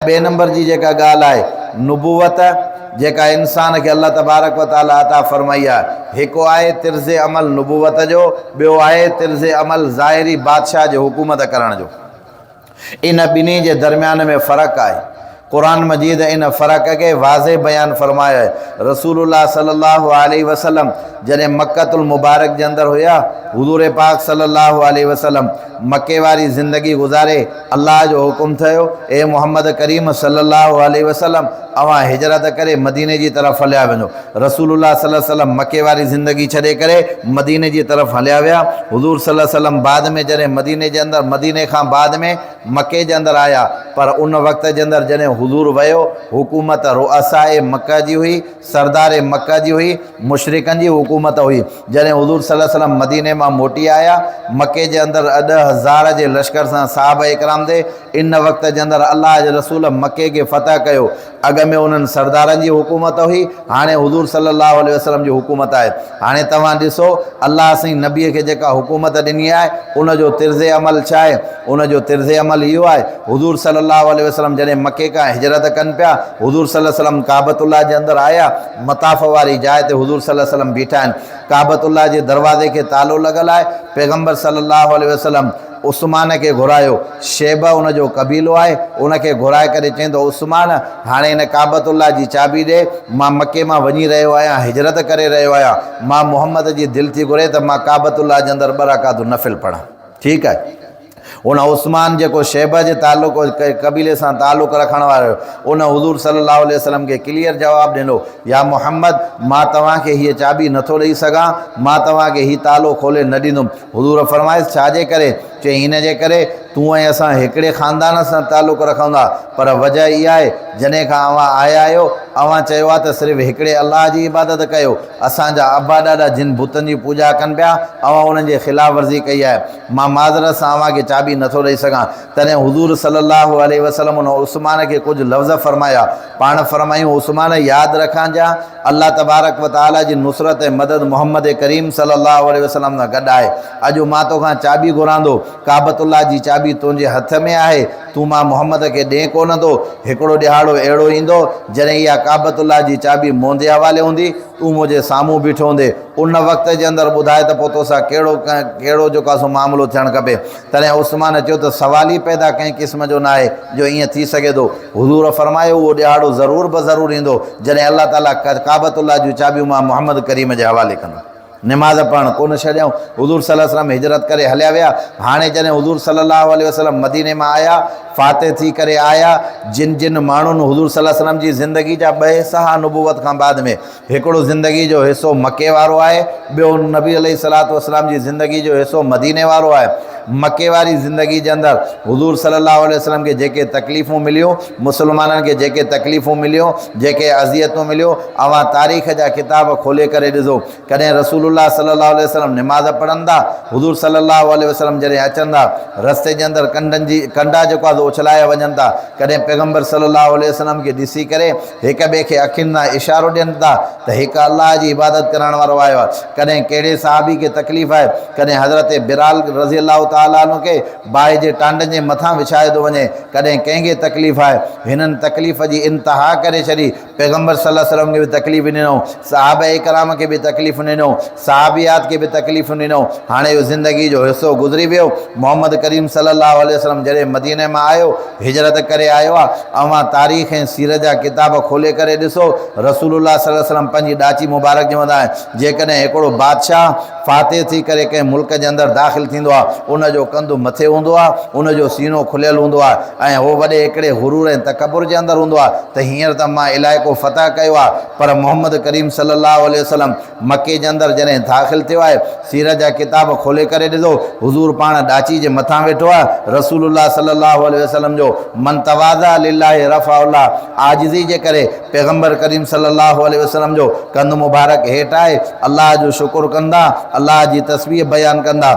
बे नंबर जी जेका ॻाल्हि आहे नुबुवत जेका इंसान खे अल्लाह तबारक व तआला अता फरमाई आहे। हिकु आहे तिर्ज़े अमल नुबुवत जो, ॿियो आहे तिर्ज़े अमल ज़ाहिरी बादशाह जो हुकूमत करण जो। इन ॿिन्ही जे दरमियान में फ़र्क़ु आहे। कुरान मजीद इन फ़र्क़ के वाज़े बयान फरमाया है। रसूलुल्लाह सल्लल्लाहु अलैहि वसल्लम जॾहिं मक्कतुल मुबारक जे अंदर हुया, हुज़ूर पाक सल्लल्लाहु अलैहि वसल्लम मक्के वारी ज़िंदगी गुज़ारे अल्लाह जो हुकुम थियो, ए मोहम्मद करीम सल्लल्लाहु अलैहि वसल्लम अवां हिजरत करे मदीने जी तरफ़ हलिया वञो। रसूलुल्लाह सल्लल्लाहु अलैहि वसल्लम मक्के वारी ज़िंदगी छॾे करे मदीने जी तरफ़ हलिया विया। हुज़ूर सल्लल्लाहु अलैहि वसल्लम बाद में जॾहिं मदीने खां बाद में मक्के जे अंदर आया, पर उन वक़्त जे अंदर जॾहिं हुज़ूर वियो, हुकूमत रुअसाए मक्का जी हुई, सरदार मक्का जी हुई, मुशरिकनि जी हुकूमत हुई। जॾहिं हुज़ूर सल्लल्लाहु अलैहि वसल्लम मदीने मां मोटी आया, मक्के जे अंदर 10,000 जे लश्कर सां साहब इकराम दे, इन वक़्त जे अंदर अल्लाह जे रसूल मक्के खे फ़तह कयो। अॻ में उन्हनि सरदारनि जी हुकूमत हुई, हाणे हुज़ूर सल्लल्लाहु अलैहि वसल्लम जी हुकूमत आहे। हाणे तव्हां ॾिसो अल्लाह साईं नबीअ खे जेका हुकूमत ॾिनी आहे, उनजो तिर्ज़े अमल छा आहे? उनजो तिर्ज़े अमल इहो आहे, हुज़ूर सल्लल्लाहु अलैहि वसल्लम जॾहिं मक्के खां हिजरत कनि पिया, हुज़ूर सल्लल्लाहु अलैहि वसल्लम काबतुल्लाह जे अंदर आया, मताफ़ वारी जाइ ते हुज़ूर सल्लल्लाहु अलैहि वसल्लम बीठा आहिनि। काबतुल्लाह जे दरवाज़े खे तालो लॻल आहे। पैगम्बर सल्लल्लाहु अलैहि वसल्लम उस्मान खे घुरायो, शेबा उनजो कबीलो आहे, उनखे घुराए करे चवंदो, उस्मान हाणे इन काबतुल्लाह जी चाबी ॾे, मां मके मां वञी रहियो आहियां, हिजरत करे रहियो आहियां, मां मोहम्मद जी दिलि थी घुरे त मां काबतुल्लाह जे अंदर 2 रकात नफ़िल पढ़ां। ठीकु आहे। उन उस्मान जेको शेबा जे ताल्लुक़ कबीले सां ताल्लुक़ रखण वारो, उन हुज़ूर सल्लल्लाहु अलैहि वसल्लम खे क्लियर जवाबु ॾिनो, या मोहम्मद मां तव्हांखे हीअ चाबी नथो ॾेई सघां, मां तव्हांखे हीउ तालो खोले न ॾींदुमि। हुज़ूर फरमाइस छाजे करे? चई हिन जे करे तूं ऐं असां हिकिड़े ख़ानदान सां ताल्लुक़ रखूं था, पर वजह इहा आहे जॾहिं खां अवां आया आहियो, अवां चयो आहे त सिर्फ़ु हिकिड़े अलाह जी इबादत कयो। असांजा अबा ॾाॾा जिन बुतनि जी पूॼा कनि पिया, अवां उन्हनि जे ख़िलाफ़ वर्ज़ी कई आहे, मां माज़रत सां अव्हांखे चाबी नथो ॾेई सघां। तॾहिं हुज़ूर सल्लल्लाहु अलैहि वसल्लम उन उस्मान खे कुझु लफ़्ज़ फरमाया। पाण फरमायूं, उस्मान यादि रखांजा अल्लाह तबारक व तआला जी नुसरत ऐं मदद मोहम्मद करीम सल्लल्लाहु अलैहि वसल्लम सां गॾु आहे। अॼु मां तोखां चाबी घुरांदो, काबतुल्लाह जी चाबी तुंहिंजे हथ में आहे, तूं मां मोहम्मद खे ॾे कोन थो। हिकिड़ो ॾिहाड़ो अहिड़ो ईंदो जॾहिं इहा काबतुल्लाह जी चाबी मुंहिंजे हवाले हूंदी, तूं मुंहिंजे साम्हूं बीठो हूंदे, उन वक़्त जे अंदरि ॿुधाए त पोइ तोसां कहिड़ो जेको आहे सो मामिलो थियणु खपे। तॾहिं उस्मान चयो त सवाल ई पैदा कंहिं क़िस्म जो न आहे जो ईअं थी सघे थो। हुज़ूर फरमायो उहो ॾिहाड़ो ज़रूर ज़रूरु ईंदो जॾहिं अल्लाह ताला काबतुल्लाह जूं चाबियूं मां मोहम्मद करीम जे हवाले कंदो। निमाज़ पढ़णु कोन छॾियऊं। हुज़ूर सल्लल्लाहु अलैहि वसल्लम हिजरत करे हलिया विया। हाणे जॾहिं हुज़ूर सल्लल्लाहु अलैहि वसल्लम मदीने मां आया, फ़ातिह थी करे आया, जिन माण्हुनि हुज़ूर सल्लल्लाहु अलैहि वसल्लम जी ज़िंदगी जा 2 हिस्सा नुबुवत खां बाद में, हिकिड़ो ज़िंदगी जो हिसो मके वारो आहे, ॿियो नबी अलैहिस्सलातु वस्सलाम जी ज़िंदगी जो हिसो मदीने वारो आहे। मके वारी ज़िंदगी जे अंदरि हुज़ूर सल्लल्लाहु अलैहि वसल्लम खे जेके तकलीफ़ूं मिलियूं, मुसलमाननि खे जेके तकलीफ़ूं मिलियूं, जेके अज़ियतूं मिलियूं, अवां तारीख़ जा किताब खोले करे ॾिसो। कॾहिं रसूलुल्लाह सल्लल्लाहु अलैहि वसल्लम निमाज़ पढ़ंदा, हुज़ूर सल्लल्लाहु अलैहि वसल्लम जॾहिं अचंदा, रस्ते जे अंदरि कंडा जेको आहे उछलाए वञनि था। कॾहिं पैगम्बर सल्लल्लाहु अलैहि वसल्लम खे ॾिसी करे हिक ॿिए खे अखियुनि सां इशारो ॾियनि था त हिकु अल्लाह जी इबादत करण वारो आयो आहे। कॾहिं कहिड़े सहाबी खे तकलीफ़ आहे, कॾहिं हज़रत बिलाल रज़ी अल्लाह ताला अन्हु खे बाहि जे टांडनि जे मथां विछाए थो वञे, कॾहिं कंहिंखे तकलीफ़ आहे। हिननि तकलीफ़ जी इंतिहा करे छॾी। पैगम्बर सल्लल्लाहु अलैहि वसल्लम खे बि तकलीफ़ ॾिनो, सहाबा इकराम खे बि तकलीफ़ ॾिनो, सहाबियात खे बि तकलीफ़ ॾिनो। हाणे इहो ज़िंदगी जो हिसो गुज़री वियो। मोहम्मद करीम सल्लल्लाहु अलैहि वसल्लम जॾहिं मदीने मां आयो, हिजरत करे आयो आहे, अवां तारीख़ ऐं सीरत जा किताब खोले करे ॾिसो। रसूलुल्लाह सल्लल्लाहु अलैहि वसल्लम पंहिंजी ॾाची मुबारक जे मथां जेकॾहिं हिकिड़ो बादशाह फ़ातिह थी करे कंहिं मुल्क जे अंदरि दाख़िल थींदो आहे, उनजो कंधु मथे हूंदो आहे, उनजो सीनो खुलियल हूंदो आहे, ऐं उहो वॾे हिकिड़े हुरूर ऐं तकबुर जे अंदरि हूंदो आहे त हींअर त मां इलाइक़ो फ़तह कयो आहे। पर मोहम्मद करीम सल्लल्लाहु अलैहि वसल्लम मके जे अंदरि जॾहिं दाख़िल थियो आहे, सीरत जा किताब खोले करे ॾिसो, हुज़ूर पाण ॾाची जे मथां वेठो आहे। रसूलुल्लाह सल्लल्लाहु अलैहि वसल्लम जो मन तवाज़ा लिल्लाहि रफ़अहुल्लाह, आजिज़ी जे करे पैगम्बर करीम सल्लल्लाहु अलैहि वसल्लम जो कंधु मुबारक हेठि आहे, अल्लाह जो शुक्र कंदा, अल्लाह जी तस्बीह बयानु कंदा।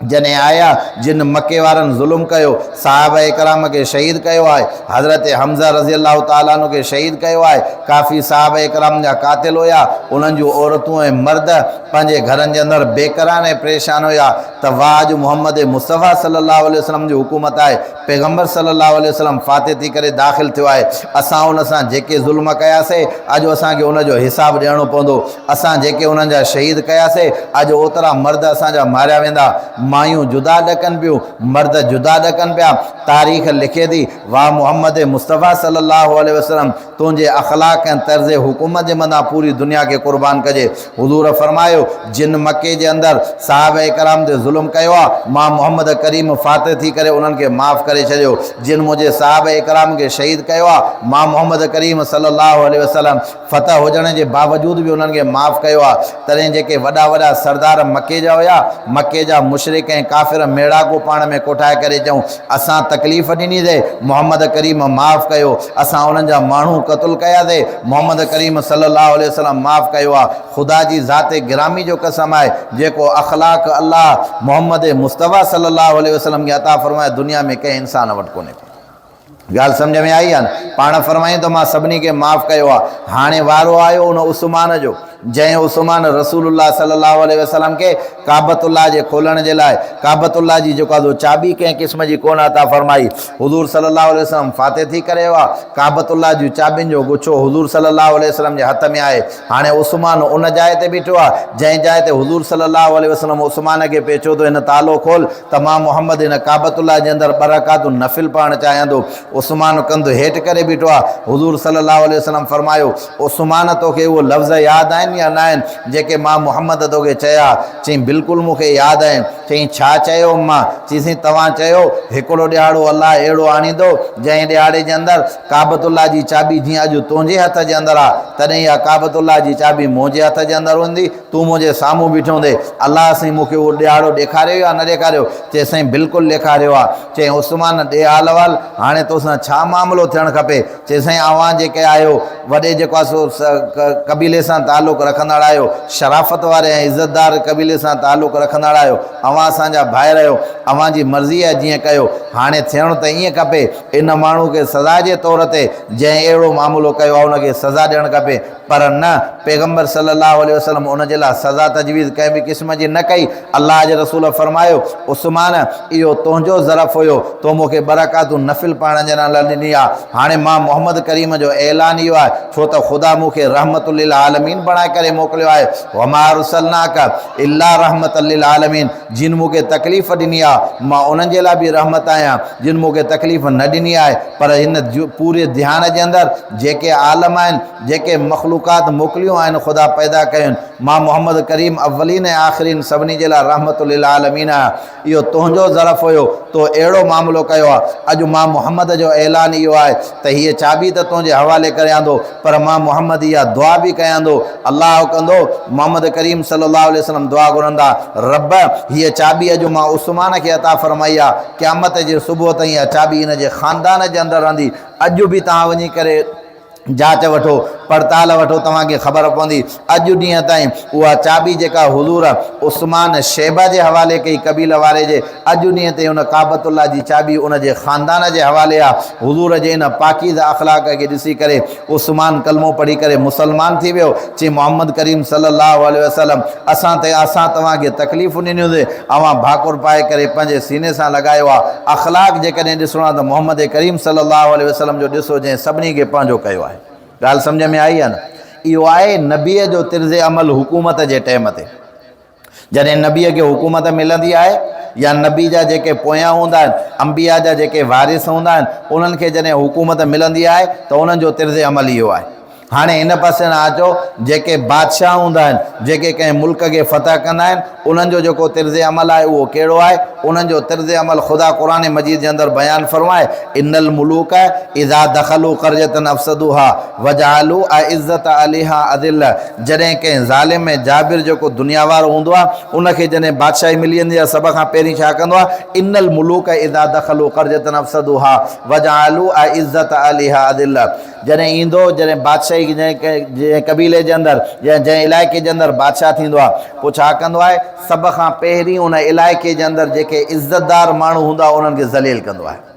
जने आया जिन मक्के वारन जुल्म कयो साहबा इकराम के शहीद कयो है हज़रत हमज़ा रज़ी अल्लाह ताला अन्हु के शहीद कयो है काफ़ी साहबा इकराम जा कातिल होया उन्हनि जूं औरतूं ऐं मर्द पंहिंजे घरनि जे अंदरि बेकरान ऐं परेशान हुया त वाज मोहम्मद मुस्तफ़ा सल्लल्लाहु अलैहि वसल्लम जी हुकूमत आहे पैगम्बर सल्लल्लाहु अलैहि वसल्लम फातिह थी करे दाख़िल थियो आहे असां उन सां जेके ज़ुल्म कयासीं अॼु असांखे उन जो हिसाबु ॾियणो पवंदो असां जेके उन्हनि जा शहीद कयासीं अॼु ओतिरा मर्द असांजा मारिया वेंदा मायूं जुदा ॾकनि पियूं मर्द जुदा ॾकनि पिया तारीख़ लिखे थी वाह मोहम्मद मुस्तफ़ा सल्लल्लाहु अलैहि वसल्लम तुंहिंजे अख़लाक़ ऐं तर्ज़ हुकूमत जे मथां पूरी दुनिया खे क़ुर्बान कजे हुज़ूर फरमायो जिन मके जे अंदरि साहबा इकराम ते ज़ुल्म कयो आहे मां मोहम्मद करीम फातिह थी करे उन्हनि खे माफ़ करे छॾियो जिन मुंहिंजे साहबा इकराम खे शहीद कयो आहे मां मोहम्मद करीम सल्लल्लाहु अलैहि वसल्लम फ़तह हुजण जे बावजूदि बि उन्हनि खे माफ़ कयो आहे तॾहिं जेके वॾा वॾा सरदार मके जा हुया मके जा मुशरिक ऐं काफ़िर मेड़ाको पाण में कोठाए करे चऊं असां तकलीफ़ ॾिनीसीं मोहम्मद करीम माफ़ कयो असां उन्हनि जा माण्हू क़तल कयासीं मोहम्मद करीम सल्लल्लाहु अलैहि वसल्लम माफ़ कयो आहे ख़ुदा जी ज़ाते गिरामी जो कसम आहे जेको अख़लाक़ अल्लाह मोहम्मद मुस्तफ़ा सल्लल्लाहु अलैहि वसल्लम खे अता फ़रमाए दुनिया में कंहिं इंसान वटि कोन्हे ॻाल्हि सम्झ में आई आहे न पाण फ़रमायूं त मां सभिनी खे माफ़ कयो आहे हाणे वारो आयो उन उस्मान जो जंहिं उस्मान रसूलुल्लाह सल्लल्लाहु अलैहि वसल्लम के काबतुल्लाह जे खोलण जे लाइ काबतुल्लाह जी जेको आहे चाबी कंहिं क़िस्म जी कोन अता फरमाई हुज़ूर सल्लल्लाहु अलैहि वसल्लम फातिह थी करे वियो आहे काबतुल्लाह जूं चाबियुनि जो गुच्छो हुज़ूर सल्लल्लाहु अलैहि वसल्लम जे हथ में आहे हाणे उस्मान उन जाइ ते बीठो आहे जंहिं जाइ ते हुज़ूर सल्लल्लाहु अलैहि वसल्लम उस्मान खे पेचो थो हिन तालो खोल त मां मोहम्मद हिन काबतुल्लाह जे अंदरि बरकातूं नफ़िल पढ़णु चाहियां थो उस्मान कंधु हेठि करे बीठो आहे हुज़ूर सल्लल्लाहु अलैहि वसल्लम फरमायो उस्मान तोखे उहे लफ़्ज़ यादि आहिनि या न आहिनि जेके मां मोहम्मद तोखे चया चईं बिल्कुलु मूंखे यादि आहिनि चईं छा चयो मां चईसीं तव्हां चयो हिकिड़ो ॾियारो अलाह अहिड़ो आणींदो जंहिं ॾियारे जे अंदरि काबतुल्लाह जी चाबी जीअं अॼु तुंहिंजे हथ जे अंदरि आहे तॾहिं इहा काबतुल्लाह जी चाबी मुंहिंजे हथ जे अंदरि हूंदी तूं मुंहिंजे साम्हूं बीठो हूंदे अलाह साईं मूंखे उहो ॾियारो ॾेखारियो या न ॾेखारियो चई साईं बिल्कुलु ॾेखारियो आहे चईं उस्मान ॾे हाल वाल हाणे तोसां छा मामिलो थियणु खपे चई साईं अव्हां जेके आहियो वॾे जेको आहे सो कबीले सां तालुक़ु रखंदड़ आहियो शराफ़त वारे ऐं इज़तदार कबीले सां तालुक़ु रखंदड़ आहियो अव्हां असांजा भाइर आहियो अव्हां जी मर्ज़ी आहे जीअं कयो हाणे थियणो त ईअं खपे इन माण्हू खे सज़ा जे तौर ते जंहिं अहिड़ो मामिलो कयो आहे उनखे सज़ा ॾियणु खपे पर न पैगम्बर सल्लल्लाहु अलैहि वसल्लम उन जे लाइ सज़ा तजवीज़ कंहिं बि क़िस्म जी न कई अल्लाह जे रसूल फरमायो उस्मान इहो तुंहिंजो ज़रफ़ हुयो तो मूंखे बरकातूं नफ़िल पढ़ण जे लाइ ॾिनी आहे हाणे मां मोहम्मद करीम जो ऐलान इहो आहे छो त ख़ुदा मूंखे रहमतुल लिल आलमीन बणाए करे मोकिलियो आहे वमा रुसलनाका इल्ला रहमतल लिल आलमीन जिन मूंखे तकलीफ़ ॾिनी आहे मां उन्हनि जे लाइ बि रहमत आहियां जिन मूंखे तकलीफ़ न ॾिनी आहे पर हिन पूरे ध्यान जे अंदरि जेके आलम आहिनि जेके मख़लूक़ात मोकिलियूं आहिनि ख़ुदा पैदा कयूं आहिनि मां मोहम्मद करीम अव्वलीन ऐं आख़िरीन सभिनी जे लाइ रहमतुल लिल आलमीन आहियां इहो तुंहिंजो ज़रफ़ हुयो तो अहिड़ो मामिलो कयो आहे अॼु मां मोहम्मद जो ऐलान इहो आहे त हीअ चाबी त तुंहिंजे हवाले करियां थो पर मां मोहम्मद इहा दुआ बि कयां थो अलाह कंदो मोहम्मद करीम सल्लल्लाहु अलैहि वसल्लम दुआ घुरंदा रब हीअ चाबी अॼु मां उस्मान खे अता फरमाई आहे क़यामत जे सुबुह ताईं इहा चाबी हिन जे ख़ानदान जे अंदरि रहंदी अॼु बि तव्हां वञी करे जांच वठो पड़ताल वठो तव्हांखे ख़बर पवंदी अॼु ॾींहं ताईं उहा चाबी जेका हुज़ूर उस्मान शैबा जे हवाले कई कबील वारे जे अॼु ॾींहं ताईं उन काबतुल्लाह जी चाबी उन जे ख़ानदान जे हवाले आहे हुज़ूर जे इन पाकीज़ अख़लाक़ खे ॾिसी करे उस्मान कलमो पढ़ी करे मुसलमान थी वियो चई मोहम्मद करीम सल्लल्लाहु अलैहि वसल्लम असां तव्हांखे तकलीफ़ूं ॾिनियूंसीं अव्हां भाकुर पाए करे पंहिंजे सीने सां लॻायो आहे अख़लाक़ जेकॾहिं ॾिसणो आहे त मोहम्मद करीम सल्लल्लाहु अलैहि वसल्लम जो ॾिसो जंहिं सभिनी खे पंहिंजो कयो आहे ॻाल्हि सम्झ में आई आहे न इहो आहे नबीअ जो तिर्ज़ अमल हुकूमत जे टाइम ते जॾहिं नबीअ खे हुकूमत मिलंदी आहे या नबी जा जेके पोयां हूंदा आहिनि अंबिया जा जेके वारिस हूंदा आहिनि उन्हनि खे जॾहिं हुकूमत मिलंदी आहे त उन्हनि जो तिर्ज़ अमल इहो आहे हाणे हिन पासे न अचो जेके बादशाह हूंदा आहिनि जेके कंहिं मुल्क खे फ़तह कंदा आहिनि उन्हनि जो जेको तिर्ज़ अमल आहे उहो कहिड़ो आहे उन्हनि जो तिर्ज़ अमल ख़ुदा क़ुरान मजीद जे अंदरि बयानु फ़रमाए इन्नल मुलूक इज़ा दख़लू क़रयतन अफ़सदूहा वजअलू इज़्ज़त अलिहा अदिल्ला जॾहिं कंहिं ज़ालिम ऐं जाबिर जेको दुनिया वारो हूंदो आहे उनखे जॾहिं बादशाही मिली वेंदी आहे सभ खां पहिरीं छा कंदो आहे इन्नल मुलूक इज़ा दख़लू क़रयतन अफ़सदूहा वजअलू इज़्ज़त अलिहा अदिल्ला जॾहिं ईंदो जॾहिं बादशाही जंहिं क़बीले जे अंदरि या जंहिं इलाइक़े जे अंदरि बादशाह थींदो आहे पोइ छा कंदो आहे, सभ खां पहिरीं उन इलाइक़े जे अंदरि जेके इज़तदार माण्हू हूंदा उन्हनि खे ज़लील कंदो आहे।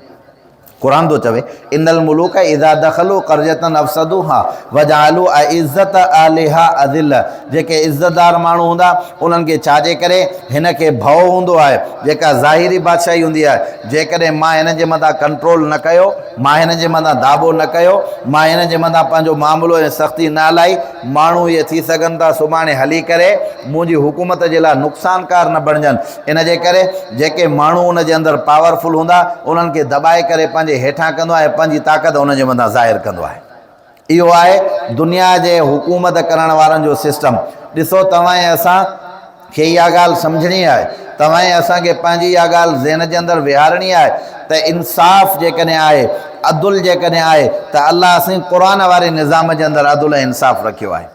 क़ुरान थो चवे इन्नल मुलूक इज़ा दख़लू क़रयतन अफ़सदूहा वजअलू इज़्ज़त आलिहा अज़िल्ला। जेके इज़तदार माण्हू हूंदा उन्हनि खे छाजे करे हिन खे भउ हूंदो आहे, जेका ज़ाहिरी बादशाही हूंदी आहे, जेकॾहिं मां हिन जे मथां कंट्रोल न कयो, मां हिन जे मथां दाबो न कयो, मां हिन जे मथां पंहिंजो मामिलो ऐं सख़्ती न हलाई, माण्हू इहे थी सघनि था सुभाणे हली करे मुंहिंजी हुकूमत जे लाइ नुक़सानकार न बणिजनि। इन जे करे जेके माण्हू उन जे अंदरि पावरफुल हूंदा उन्हनि खे दॿाए करे पंहिंजे हेठां कंदो आहे, पंहिंजी ताक़त उन जे मथां ज़ाहिर कंदो आहे। इहो आहे दुनिया जे हुकूमत करण वारनि जो सिस्टम। ॾिसो तव्हां ऐं असां खे इहा ॻाल्हि सम्झणी आहे, तव्हां ऐं असांखे पंहिंजी इहा ॻाल्हि ज़हन जे अंदरि विहारणी आहे त इंसाफ़ जेकॾहिं आहे, अदुल जेकॾहिं आहे त अलाह असीं क़ुरान वारे निज़ाम जे अंदरि अदुल ऐं इंसाफ़ रखियो आहे।